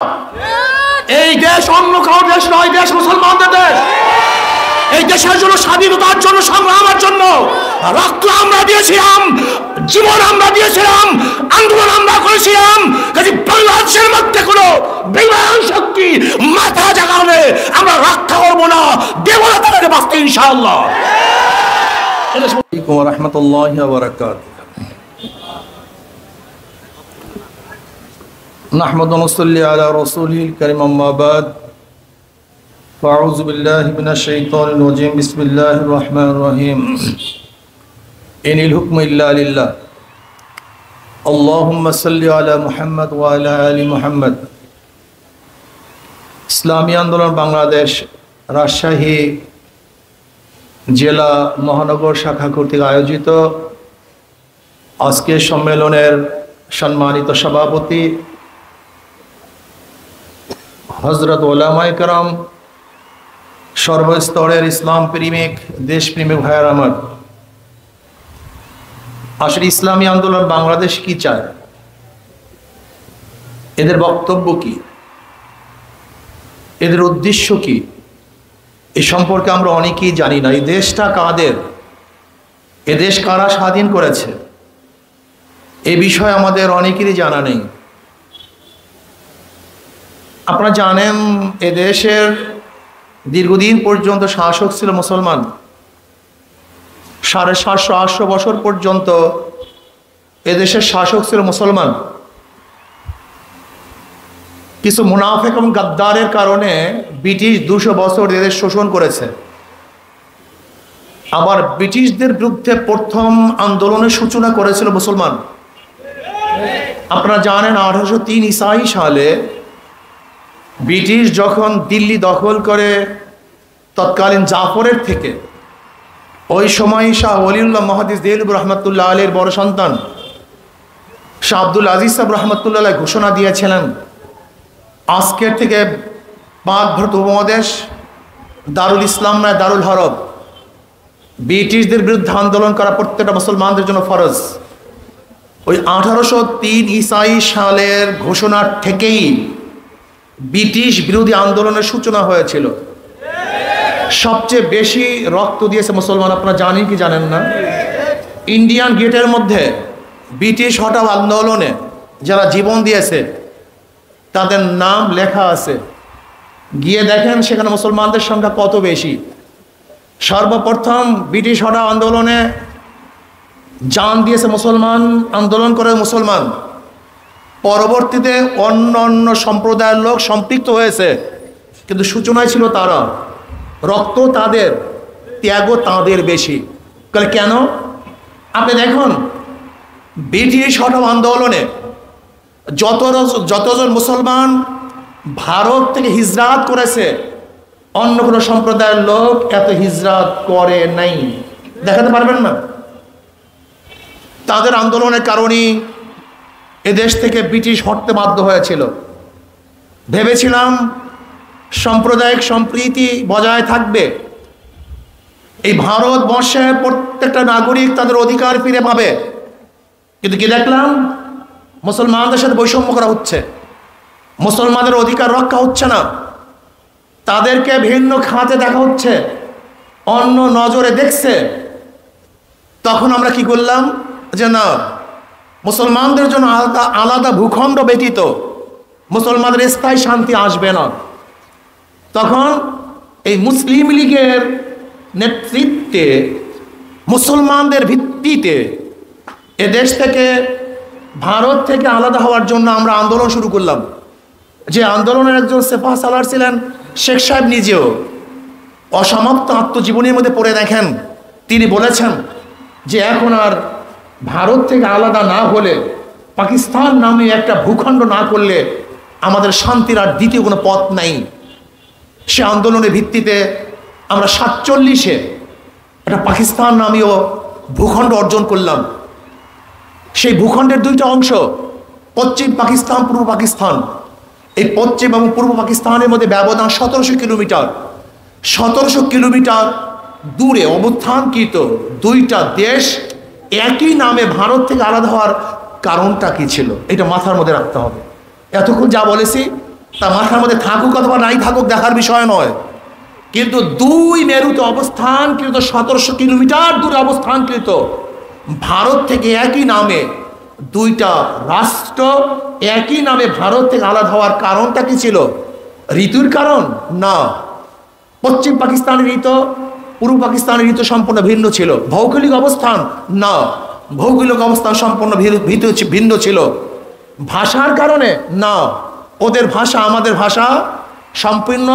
এই দেশ অন্য কারো দেশ নয়, দেশ মুসলমানদের দেশ। এই দেশের জন্য, স্বাধীনতার জন্য, সংগ্রামের জন্য রক্ত আমরা দিয়েছিলাম, জীবন আমরা দিয়েছিলাম, আন্দোলন আমরা করেছিলাম। কাজে বাংলাদেশের মধ্যে কোনো বেঈমান শক্তি মাথা জাগালে আমরা রক্ষা করবো না, দেব না তাদেরকে বাঁচতে ইনশাআল্লাহ। আসসালামু আলাইকুম ওয়া রাহমাতুল্লাহি ওয়া বারাকাতুহু। নাহমাদু ওয়া নুসাল্লি আলা রাসূলিল কারীম, আম্মা বাদ। ফাউযু বিল্লাহি মিনাশ শাইতানির রাজীম। বিসমিল্লাহির রহমানির রহিম। ইনিল হুকমু ইল্লা লিল্লাহ। আল্লাহুম্মা সাল্লি আলা মুহাম্মদ ওয়া আলা আলি মুহাম্মদ। ইসলামী আন্দোলন বাংলাদেশ রাজশাহী জেলা মহানগর শাখা কর্তৃক আয়োজিত আজকের সম্মেলনের সম্মানিত সভাপতি হযরত উলামায়ে কেরাম, সর্বস্তরের ইসলাম প্রেমিক, দেশপ্রেমিক ভাইয়ার আমার, আসলে ইসলামী আন্দোলন বাংলাদেশ কি চায়, এদের বক্তব্য কি, এদের উদ্দেশ্য কি, এ সম্পর্কে আমরা অনেকেই জানি না। এই দেশটা কাদের, এ দেশ কারা স্বাধীন করেছে, এ বিষয়ে আমাদের অনেকেরই জানা নেই। আপনারা জানেন, এ দেশের দীর্ঘদিন পর্যন্ত শাসক ছিল মুসলমান। 750-800 বছর পর্যন্ত এদেশের শাসক ছিল মুসলমান। কিছু মুনাফিক এবং গাদ্দারের কারণে ব্রিটিশ 200 বছর এদের শোষণ করেছে। আবার ব্রিটিশদের বিরুদ্ধে প্রথম আন্দোলনের সূচনা করেছিল মুসলমান। আপনারা জানেন, 1803 ঈসাই সালে ব্রিটিশ যখন দিল্লি দখল করে তৎকালীন জাফরের থেকে, ওই সময় শাহ ওলিউল্লাহ মুহাদ্দিস দেহলভী রহমাতুল্লাহ আলাইহির বড় সন্তান শাহ আব্দুল আজিজ সাহেব রহমাতুল্লাহ আলাইহি ঘোষণা দিয়েছিলেন, আজকের থেকে পাক ভারত উপমহাদেশ দারুল ইসলাম নয়, দারুল হরব। ব্রিটিশদের বিরুদ্ধে আন্দোলন করা প্রত্যেকটা মুসলমানদের জন্য ফরজ। ওই 1803 ঈসাই সালের ঘোষণার থেকেই ব্রিটিশ বিরোধী আন্দোলনের সূচনা হয়েছিল। সবচেয়ে বেশি রক্ত দিয়েছে মুসলমান, আপনারা জানেন কি জানেন না? ইন্ডিয়ান গেটের মধ্যে ব্রিটিশ হটাও আন্দোলনে যারা জীবন দিয়েছে তাদের নাম লেখা আছে। গিয়ে দেখেন সেখানে মুসলমানদের সংখ্যা কত বেশি। সর্বপ্রথম ব্রিটিশ হটাও আন্দোলনে জান দিয়েছে মুসলমান, আন্দোলন করে মুসলমান। পরবর্তীতে অন্য অন্য সম্প্রদায়ের লোক সম্পৃক্ত হয়েছে, কিন্তু সূচনায় ছিল তারা। রক্ত তাদের, ত্যাগও তাদের বেশি। কেন? আপনি দেখুন, ব্রিটিশ হটাও আন্দোলনে যতজন মুসলমান ভারত থেকে হিজরাত করেছে, অন্য কোনো সম্প্রদায়ের লোক এত হিজরাত করে নাই। দেখাতে পারবেন না? তাদের আন্দোলনের কারণেই এদেশ থেকে ব্রিটিশ হটতে বাধ্য হয়েছিল। ভেবেছিলাম সাম্প্রদায়িক সম্প্রীতি বজায় থাকবে, এই ভারতবর্ষের প্রত্যেকটা নাগরিক তাদের অধিকার ফিরে পাবে। কিন্তু কি দেখলাম? মুসলমানদের সাথে বৈষম্য করা হচ্ছে, মুসলমানদের অধিকার রক্ষা হচ্ছে না, তাদেরকে ভিন্ন খাতে দেখা হচ্ছে, অন্য নজরে দেখছে। তখন আমরা কি করলাম যে না, মুসলমানদের জন্য আলাদা আলাদা ভূখণ্ড ব্যতীত মুসলমানদের স্থায়ী শান্তি আসবে না। তখন এই মুসলিম লীগের নেতৃত্বে মুসলমানদের ভিত্তিতে এদেশ থেকে, ভারত থেকে আলাদা হওয়ার জন্য আমরা আন্দোলন শুরু করলাম। যে আন্দোলনের একজন সেফা সালার ছিলেন শেখ সাহেব নিজেও। অসমাপ্ত আত্মজীবনীর মধ্যে পড়ে দেখেন, তিনি বলেছেন যে এখন আর ভারত থেকে আলাদা না হলে, পাকিস্তান নামে একটা ভূখণ্ড না করলে আমাদের শান্তির আর দ্বিতীয় কোনো পথ নাই। সে আন্দোলনের ভিত্তিতে আমরা 47-এ একটা পাকিস্তান নামীয় ভূখণ্ড অর্জন করলাম। সেই ভূখণ্ডের দুইটা অংশ, পশ্চিম পাকিস্তান, পূর্ব পাকিস্তান। এই পশ্চিম এবং পূর্ব পাকিস্তানের মধ্যে ব্যবধান 1700 কিলোমিটার। 1700 কিলোমিটার দূরে অবস্থানকৃত দুইটা দেশ একই নামে ভারত থেকে আলাদা হওয়ার কারণটা কি ছিল, এটা মাথার মধ্যে রাখতে হবে। এতক্ষণ যা বলেছি তা মাথার মধ্যে থাকুক অথবা নাই থাকুক দেখার বিষয় নয়, কিন্তু দুই মেরুতে অবস্থানকৃত 1700 কিলোমিটার দূরে অবস্থানকৃত ভারত থেকে একই নামে দুইটা রাষ্ট্র একই নামে ভারত থেকে আলাদা হওয়ার কারণটা কি ছিল? ঋতুর কারণ না। পশ্চিম পাকিস্তানের ঋতু পূর্ব পাকিস্তানের ঋতু সম্পূর্ণ ভিন্ন ছিল। ভৌগোলিক অবস্থান না, ভৌগোলিক অবস্থান সম্পূর্ণ ভিন্ন ছিল। ভাষার কারণে না, ওদের ভাষা আমাদের ভাষা সম্পূর্ণ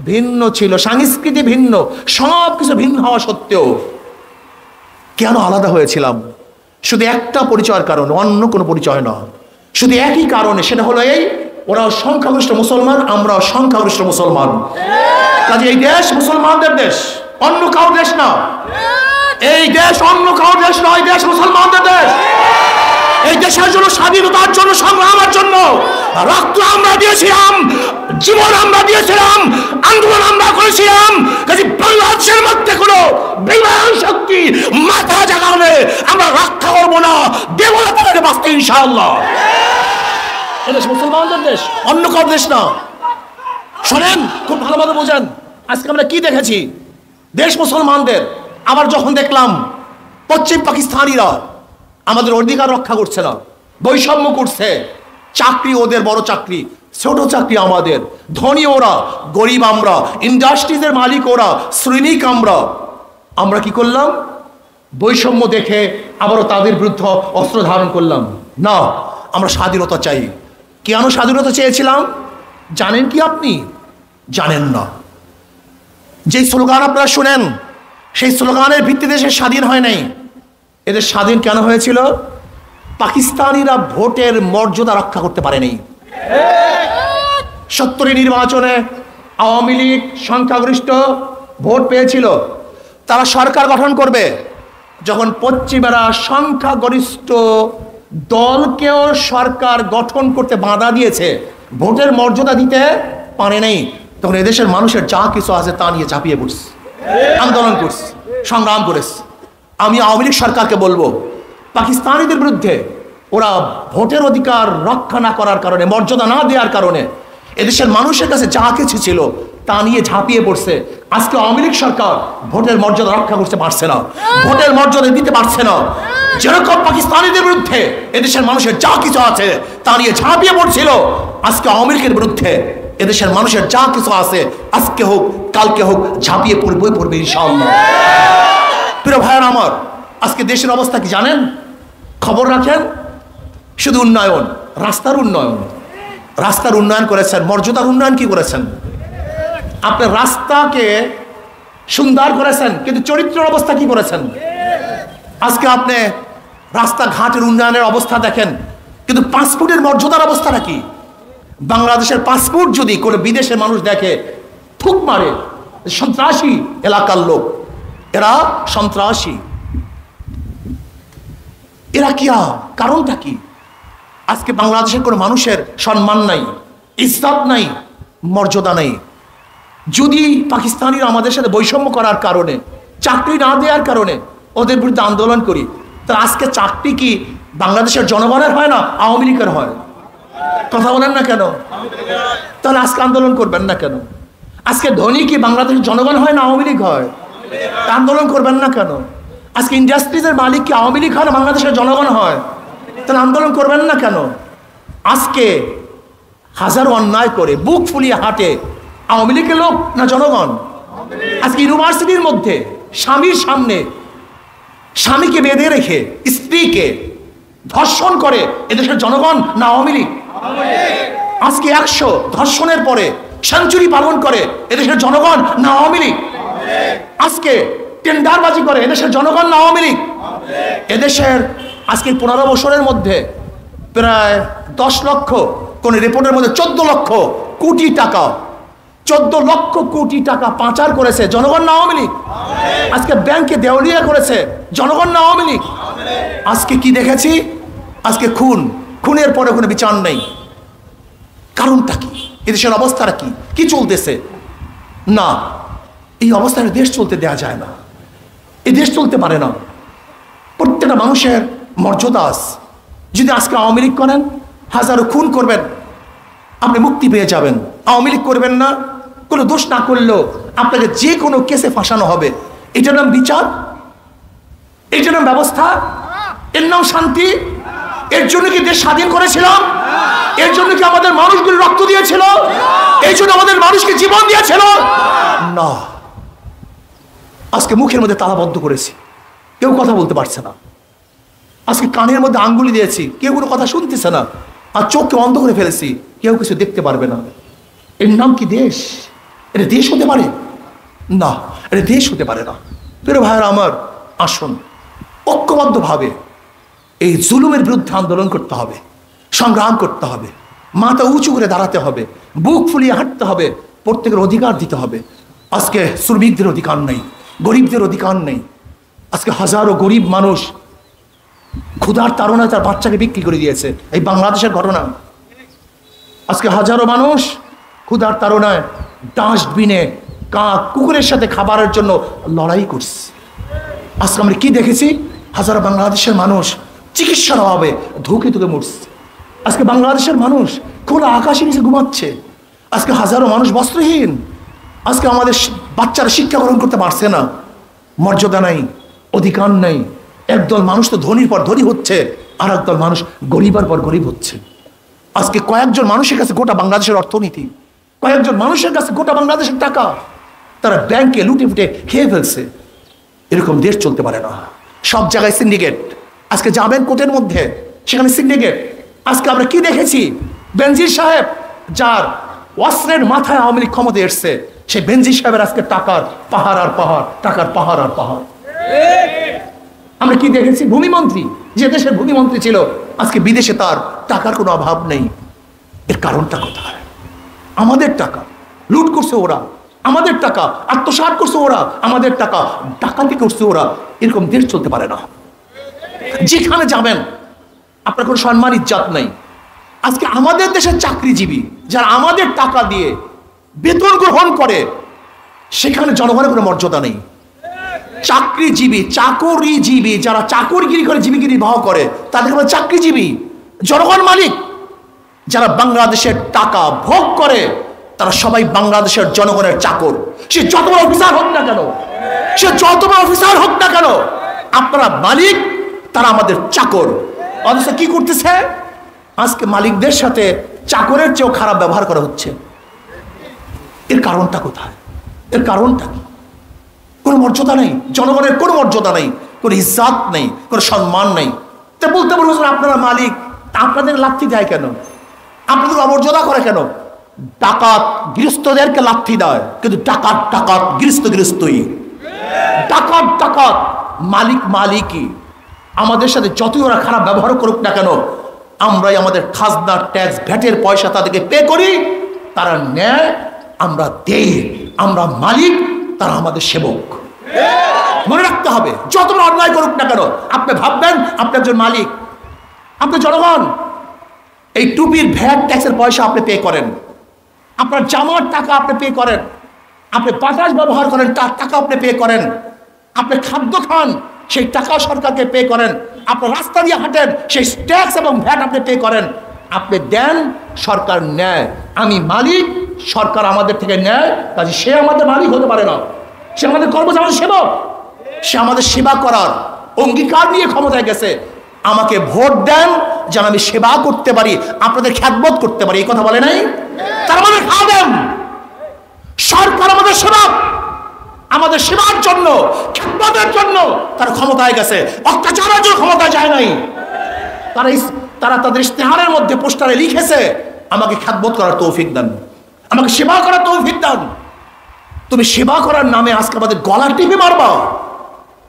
ভিন্ন ছিল, সংস্কৃতি ভিন্ন, সব কিছু ভিন্ন হওয়া সত্ত্বেও কেন আলাদা হয়েছিলাম? শুধু একটা পরিচয়ের কারণে, অন্য কোনো পরিচয় না, শুধু একই কারণে, সেটা হলো এই, ওরা সংখ্যাগরিষ্ঠ মুসলমান, আমরা সংখ্যাগরিষ্ঠ মুসলমান। কাজে এই দেশ মুসলমানদের দেশ, অন্য কারো দেশ না। এই দেশ অন্য কারো দেশ নয়, দেশ মুসলমানদের দেশ। এই দেশের জন্য, স্বাধীনতার জন্য, সংগ্রামের জন্য রক্ত আমরা দিয়েছিলাম, জীবন আমরা দিয়েছিলাম, আন্দোলন আমরা করেছিলাম। কাজে বাংলাদেশের মধ্যে কোনো বেঈমান শক্তি মাথা জাগালে আমরা রক্ষা করবো না, দেব না তাদের বাঁচতে ইনশাআল্লাহ। এদেশ মুসলমানদের দেশ, অন্য কারো দেশ না। শোনেন, খুব ভালোভাবে বোঝেন, আজকে আমরা কি দেখেছি? দেশ মুসলমানদের। আবার যখন দেখলাম পশ্চিম পাকিস্তানিরা আমাদের অধিকার রক্ষা করছে না, বৈষম্য করছে, চাকরি ওদের বড় চাকরি, ছোট চাকরি আমাদের, ধনী ওরা, গরিব আমরা, ইন্ডাস্ট্রিজের মালিক ওরা, শ্রমিক আমরা। আমরা কি করলাম? বৈষম্য দেখে আবারও তাদের বিরুদ্ধে অস্ত্র ধারণ করলাম। না, আমরা স্বাধীনতা চাই। কেন স্বাধীনতা চেয়েছিলাম জানেন কি আপনি? জানেন না। যে স্লোগান আপনারা শুনেন, সেই স্লোগানের ভিত্তিতে দেশ স্বাধীন হয় নাই। এদের স্বাধীন কেন হয়েছিল? পাকিস্তানিরা ভোটের মর্যাদা রক্ষা করতে পারেনি। 70 নির্বাচনে আওয়ামী লীগ সংখ্যাগরিষ্ঠ ভোট পেয়েছিল, তারা সরকার গঠন করবে। যখন পশ্চিমারা সংখ্যাগরিষ্ঠ দলকেও সরকার গঠন করতে বাধা দিয়েছে, ভোটের মর্যাদা দিতে পারে নাই, তখন এদেশের মানুষের যা কিছু আছে তা নিয়ে ঝাঁপিয়ে পড়ছে, আন্দোলন করছে, সংগ্রাম করেছে। আমি আওয়ামী লীগ সরকারকে বলবো, পাকিস্তানিদের বিরুদ্ধে ওরা ভোটের অধিকার রক্ষা না করার কারণে, মর্যাদা না দেওয়ার কারণে এদেশের মানুষের কাছে যা কিছু ছিল তা নিয়ে ঝাঁপিয়ে পড়ছে। আজকে আওয়ামী লীগ সরকার ভোটের মর্যাদা রক্ষা করতে পারছে না, ভোটের মর্যাদা দিতে পারছে না। যেরকম পাকিস্তানিদের বিরুদ্ধে এদেশের মানুষের যা কিছু আছে তা নিয়ে ঝাঁপিয়ে পড়ছিল, আজকে আওয়ামী লীগের বিরুদ্ধে এদেশের মানুষের যা কিছু আছে আজকে হোক কালকে হোক ঝাঁপিয়ে পড়বে ইনশাআল্লাহ। প্রিয় ভাইয়ের আমার, আজকে দেশের অবস্থা কি জানেন? খবর রাখেন, শুধু উন্নয়ন, রাস্তার উন্নয়ন, রাস্তার উন্নয়ন করেছেন, মর্যাদার উন্নয়ন কি করেছেন? আপনি রাস্তাকে সুন্দর করেছেন, কিন্তু চরিত্রের অবস্থা কি করেছেন? আজকে আপনি রাস্তাঘাটের উন্নয়নের অবস্থা দেখেন, কিন্তু পাসপোর্টের মর্যাদার অবস্থাটা কি? বাংলাদেশের পাসপোর্ট যদি কোনো বিদেশের মানুষ দেখে, থুক মারে, সন্ত্রাসী এলাকার লোক, এরা সন্ত্রাসী, এরা কি? কারণটা কি? আজকে বাংলাদেশের কোনো মানুষের সম্মান নাই, ইজ্জত নাই, মর্যাদা নাই। যদি পাকিস্তানিরা আমাদের সাথে বৈষম্য করার কারণে, চাকরি না দেওয়ার কারণে ওদের বিরুদ্ধে আন্দোলন করি, তাহলে আজকে চাকরি কি বাংলাদেশের জনগণের হয় না আওয়ামী লীগের হয়? কথা বলেন না কেন? তাহলে আজকে আন্দোলন করবেন না কেন? আজকে ধনী কি বাংলাদেশের জনগণ হয় না আওয়ামী লীগ হয়? আন্দোলন করবেন না কেন? আজকে ইন্ডাস্ট্রিজের মালিক কি আওয়ামী লীগ হয় না বাংলাদেশের জনগণ হয়? তাহলে আন্দোলন করবেন না কেন? আজকে হাজারো অন্যায় করে বুক ফুলিয়ে হাঁটে আওয়ামী লীগের লোক না জনগণ? আজকে ইউনিভার্সিটির মধ্যে স্বামীর সামনে স্বামীকে বেঁধে রেখে স্ত্রীকে ধর্ষণ করে এদেশের জনগণ না আওয়ামী লীগ? আজকে 100 ধর্ষণের পরে সেঞ্চুরি পালন করে এদেশের জনগণ না আওয়ামী লীগ? আজকে টেন্ডারবাজি করে এদেশের জনগণ না আওয়ামী লীগ? এদেশের আজকে 15 বছরের মধ্যে প্রায় 10 লক্ষ, কোন রিপোর্টের মধ্যে 14 লক্ষ কোটি টাকা, 14 লক্ষ কোটি টাকা পাচার করেছে জনগণ না আওয়ামী লীগ? আজকে ব্যাংকে দেউলিয়া করেছে জনগণ না আওয়ামী লীগ? আজকে কি দেখেছি? আজকে খুনের পরে কোনো বিচার নেই। কারণটা কি? এদেশের অবস্থাটা কি? কি চলতেছে? না, এই অবস্থায় দেশ চলতে দেওয়া যায় না, এই দেশ চলতে পারে না। প্রত্যেকটা মানুষের মর্যাদা আছে। যদি আজকে আওয়ামী লীগ করেন, হাজারো খুন করবেন, আপনি মুক্তি পেয়ে যাবেন। আওয়ামী লীগ করবেন না, কোনো দোষ না করলেও আপনাকে যে কোনো কেসে ফাঁসানো হবে। এটার নাম বিচার? এটার নাম ব্যবস্থা? এর নাম শান্তি? এর জন্য কি দেশ স্বাধীন করেছিলাম? এর জন্য কি আমাদের মানুষগুলো রক্ত দিয়েছিল? এই জন্য আমাদের মানুষকে জীবন দিয়েছিল না। আজকে মুখের মধ্যে তালাবদ্ধ করেছি, কেউ কথা বলতে পারছে না। আজকে কানের মধ্যে আঙ্গুলি দিয়েছি, কেউ কোনো কথা শুনতেছে না। আর চোখকে অন্ধ করে ফেলেছি, কেউ কিছু দেখতে পারবে না। এর নাম কি দেশ? এটা দেশ হতে পারে না, এটা দেশ হতে পারে না। প্রিয় ভাইয়েরা আমার, আসুন ঐক্যবদ্ধভাবে এই জুলুমের বিরুদ্ধে আন্দোলন করতে হবে, সংগ্রাম করতে হবে, মাথা উঁচু করে দাঁড়াতে হবে, বুক ফুলিয়ে হাঁটতে হবে, প্রত্যেকের অধিকার দিতে হবে। আজকে শ্রমিকদের অধিকার নেই, গরিবদের অধিকার নেই। আজকে হাজারো গরিব মানুষ ক্ষুধার তাড়নায় তার বাচ্চাকে বিক্রি করে দিয়েছে। এই বাংলাদেশের ঘটনা। আজকে হাজারো মানুষ ক্ষুধার তাড়নায় ডাস্টবিনে কাক কুকুরের সাথে খাবারের জন্য লড়াই করছে। আজকে আমরা কি দেখেছি? হাজারো বাংলাদেশের মানুষ চিকিৎসার অভাবে ধুকে ধুকে মরছে। আজকে বাংলাদেশের মানুষ খোলা আকাশের নিচে ঘুমাচ্ছে। আজকে হাজারো মানুষ বস্ত্রহীন। আজকে আমাদের বাচ্চারা শিক্ষা গ্রহণ করতে পারছে না। মর্যাদা নাই, অধিকার নেই। একদল মানুষ তো ধনীর পর ধনী হচ্ছে, আর একদল মানুষ গরিবের পর গরিব হচ্ছে। আজকে কয়েকজন মানুষের কাছে গোটা বাংলাদেশের অর্থনীতি, কয়েকজন মানুষের কাছে গোটা বাংলাদেশের টাকা, তারা ব্যাংকে লুটে ফুটে খেয়ে ফেলছে। এরকম দেশ চলতে পারে না। সব জায়গায় সিন্ডিকেট। আজকে যাবেন কোর্টের মধ্যে, সেখানে সিন্ডিকেট। আজকে আমরা কি দেখেছি? বেনজির সাহেব, যার অস্ত্রের মাথায় আওয়ামী লীগ ক্ষমতা এসছে, সেই বেনজির সাহেবের আজকে টাকার পাহাড় আর পাহাড়, টাকার পাহাড় আর পাহাড়। আমরা কি দেখেছি? ভূমিমন্ত্রী, যে দেশের ভূমিমন্ত্রী ছিল, আজকে বিদেশে তার টাকার কোনো অভাব নেই। এর কারণটা কোথায়? আমাদের টাকা লুট করছে ওরা, আমাদের টাকা আত্মসাৎ করছে ওরা, আমাদের টাকা ডাকাতি করছে ওরা। এরকম দেশ চলতে পারে না। যেখানে যাবেন আপনার কোনো সম্মান ইজ্জত নেই। আজকে আমাদের দেশের চাকরিজীবী যারা আমাদের টাকা দিয়ে বেতন গ্রহণ করে, সেখানে জনগণের কোনো মর্যাদা নেই। চাকরিজীবী, চাকরিজীবী যারা চাকরগিরি করে জীবিকা নির্বাহ করে, তাদেরকে বলে চাকরিজীবী। জনগণ মালিক। যারা বাংলাদেশের টাকা ভোগ করে, তারা সবাই বাংলাদেশের জনগণের চাকর। সে যত বড় অফিসার হোক না কেন, সে যত বড় অফিসার হোক না কেন, আপনারা মালিক, তারা আমাদের চাকর। অথচ কি করতেছে? আজকে মালিকদের সাথে চাকরের চেয়েও খারাপ ব্যবহার করা হচ্ছে। এর কারণটা কোথায়? এর কারণটা কি? কোনো মর্যাদা নেই, জনগণের কোনো মর্যাদা নেই, কোনো ইজ্জত নেই, কোনো সম্মান নেই। তা বলতে বলবো আপনারা মালিক, আপনাদের লাথি দেয় কেন? আপনাদের অমর্যাদা করে কেন? ডাকাত গৃহস্থদেরকে লাথি দেয়, কিন্তু ডাকাত ডাকাত, গৃহস্থ গৃহস্থই। ডাকাত ডাকাত, মালিক মালিকই। আমাদের সাথে যতই ওরা খারাপ ব্যবহার করুক না কেন, আমরাই আমাদের খাজনা, ট্যাক্স, ভ্যাটের পয়সা তাদেরকে পে করি, তারা নেয়, আমরা দেই। আমরা মালিক, তারা আমাদের সেবক। মনে রাখতে হবে, যত বড় অন্যায় করুক না কেন, আপনি ভাববেন আপনি একজন মালিক, আপনি জনগণ। এই টুপির ভ্যাট ট্যাক্সের পয়সা আপনি পে করেন, আপনার জামার টাকা আপনি পে করেন, আপনি বাতাস ব্যবহার করেন, তার টাকা আপনি পে করেন, আপনি খাদ্য খান, সেই টাকা সরকারকে পে করেন, আপনার রাস্তা দিয়ে হাঁটেন, সেই ট্যাক্স এবং ভ্যাট আপনি পে করেন। আপনি দেন, সরকার নেয়। আমি মালিক, সরকার আমাদের থেকে নেয়, কাজে সে আমাদের মালিক হতে পারে না। সে আমাদের কর্মচারী, আমাদের সেবক। সে আমাদের সেবা করার অঙ্গীকার নিয়ে ক্ষমতায় গেছে। আমাকে ভোট দেন যেন আমি সেবা করতে পারি, আপনাদের খ্যাতবোধ করতে পারি, এই কথা বলে নাই? তার আমাদের খাওয়াবেন। সরকার আমাদের সেবক, আমাদের সেবার জন্য, খ্যাতবোধের জন্য তারা ক্ষমতায় গেছে, অত্যাচারের জন্য ক্ষমতায় যায় নাই। তারা তাদের ইশতেহারের মধ্যে পোস্টারে লিখেছে, আমাকে খ্যাতবোধ করার তৌফিক দেন, আমাকে সেবা করার তৌফিক দেন। তুমি সেবা করার নামে আজকে আমাদের গলা টিপে মারবা,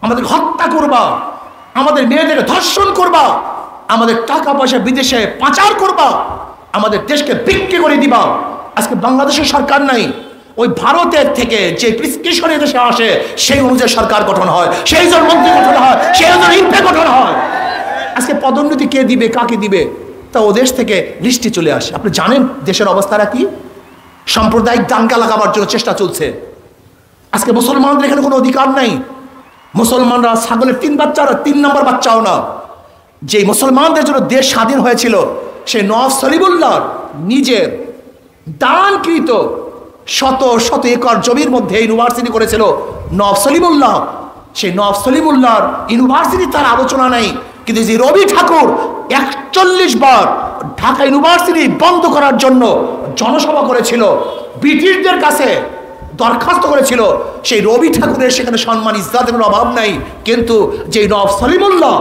আমাদের হত্যা করবা, আমাদের মেয়েদেরকে ধর্ষণ করবা, আমাদের টাকা পয়সা বিদেশে পাচার করবা, আমাদের দেশকে বিক্রি করে দিবা। আজকে বাংলাদেশের সরকার নাই, ওই ভারতের থেকে যে প্রেসক্রিপশন দেশে আসে সেই অনুযায়ী সরকার গঠন হয়, সেই জন মন্ত্রী গঠন হয়, সেই জন এমপি গঠন হয়। আজকে পদোন্নতি কে দিবে, কাকে দিবে, তা ও দেশ থেকে লিস্টে চলে আসে। আপনি জানেন দেশের অবস্থাটা কি? সাম্প্রদায়িক দাঙ্গা লাগাবার জন্য চেষ্টা চলছে। আজকে মুসলমানদের এখানে কোনো অধিকার নাই। মুসলমানরা ছাগলের 3 বাচ্চারা 3 নম্বর বাচ্চাও না। যে মুসলমানদের জন্য দেশ স্বাধীন হয়েছিল, সেই নওয়াব সলিমুল্লাহ নিজের দানকৃত শত শত একর জমির মধ্যে ইউনিভার্সিটি করেছিল নওয়াব সলিমুল্লাহ। সেই নওয়াব সলিমুল্লাহর ইউনিভার্সিটি তার আলোচনা নেই, কিন্তু যে রবি ঠাকুর 41 বার ঢাকা ইউনিভার্সিটি বন্ধ করার জন্য জনসভা করেছিল, ব্রিটিশদের কাছে দরখাস্ত করেছিল, সেই রবি ঠাকুরের সেখানে সম্মান ইজ্জতের কোনো অভাব নাই। কিন্তু যে নওয়াব সলিমুল্লাহ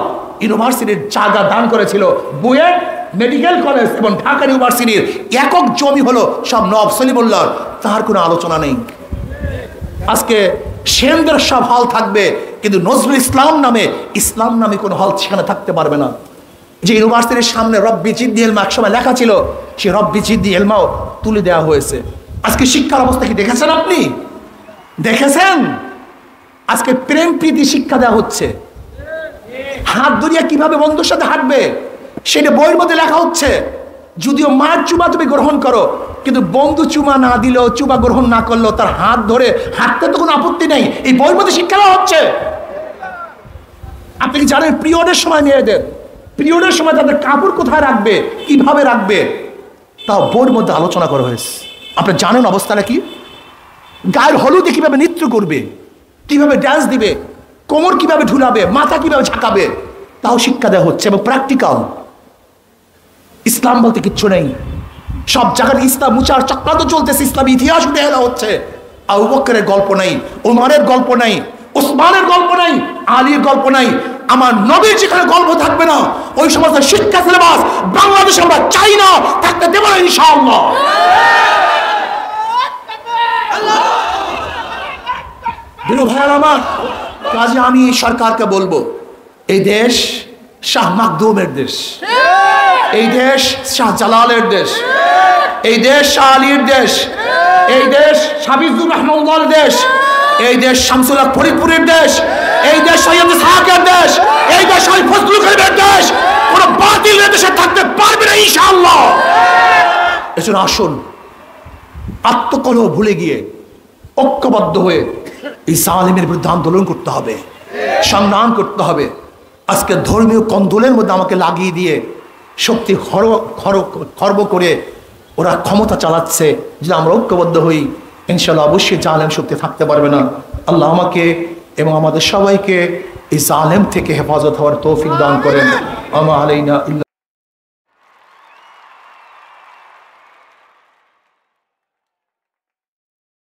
ইউনিভার্সিটির জায়গা দান করেছিল, বুয়েট মেডিকেল কলেজ এবং ঢাকা ইউনিভার্সিটির একক জমি হলো সব নওয়াব সলিমুল্লাহর, তার কোনো আলোচনা নেই। আজকে সেনদের সব হল থাকবে, কিন্তু নজরুল ইসলাম নামে কোনো হল সেখানে থাকতে পারবে না। যে ইউনিভার্সিটির সামনে রব্বি জিদ্দি এলমা একসময় লেখা ছিল, সেই রব্বি জিদ্দি এলমাও তুলে দেওয়া হয়েছে। আজকে শিক্ষার অবস্থা কি দেখেছেন? আপনি দেখেছেন? আজকে প্রেম প্রীতি শিক্ষা দেওয়া হচ্ছে। হাত ধরিয়া কিভাবে বন্ধুর সাথে হাঁটবে সেটা বইয়ের মধ্যে লেখা হচ্ছে। যদিও মার চুমা তুমি গ্রহণ করো, কিন্তু বন্ধু চুমা না দিলেও, চুমা গ্রহণ না করলেও তার হাত ধরে হাঁটতে তো কোনো আপত্তি নেই, এই বইয়ের মধ্যে শিক্ষা দেওয়া হচ্ছে। আপনি কি জানেন পিরিয়ডের সময় মেয়েদের পিরিয়ডের সময় তাদের কাপড় কোথায় রাখবে, কিভাবে রাখবে, তাও বইয়ের মধ্যে আলোচনা করা হয়েছে। আপনি জানেন অবস্থাটা কি? গায়ের হলুদে কিভাবে নৃত্য করবে, কিভাবে ডান্স দিবে, কোমর কিভাবে ঢুলাবে, মাথা কিভাবে ঝাঁকাবে, তাও শিক্ষা দেওয়া হচ্ছে এবং প্র্যাকটিক্যাল। ইসলাম বলতে কিচ্ছু নেই, সব জায়গায় ইসলাম মুচার চক্রান্ত চলতেছে, ইসলামী ইতিহাস উঠে এলা হচ্ছে। আবু বকরের গল্প নাই, ওমরের গল্প নাই, ওসমানের গল্প নাই, আলীর গল্প নাই। আমার নবীর যেখানে গল্প থাকবে না, ওই সমস্ত শিক্ষা সিলেবাস বাংলাদেশে আমরা চাই না, থাকতে দেব না ইনশাআল্লাহ। ভাইয়ার আমার কাজে আমি সরকারকে বলবো, এই দেশ শাহ মাকদুমের দেশ, এই দেশ শাহ জালালের দেশ, এই দেশ শাহ আলীর দেশ, এই দেশ সাবিজুর রহমানুল্লাহর দেশ, এই দেশ শামসুল হক ফরিদপুরের দেশ, এই দেশ সৈয়দ ইসহাকের দেশ, এই দেশ শহীদ ফজলুল করিমের দেশ। কোন বাতিল দেশে থাকতে পারবে না ইনশাআল্লাহ। এজন্য আসুন আত্মকলহ ভুলে গিয়ে ঐক্যবদ্ধ হয়ে এই জালিমের বিরুদ্ধে আন্দোলন করতে হবে, সংগ্রাম করতে হবে। আজকে ধর্মীয় কন্দলের মধ্যে আমাকে লাগিয়ে দিয়ে শক্তি খর্ব করে ওরা ক্ষমতা চালাচ্ছে। যদি আমরা ঐক্যবদ্ধ হই, ইনশাআল্লাহ অবশ্যই জালেম শক্তি থাকতে পারবে না। আল্লাহ আমাকে এবং আমাদের সবাইকে এই জালেম থেকে হেফাজত হওয়ার তৌফিক দান করেন। আমা আলাইনা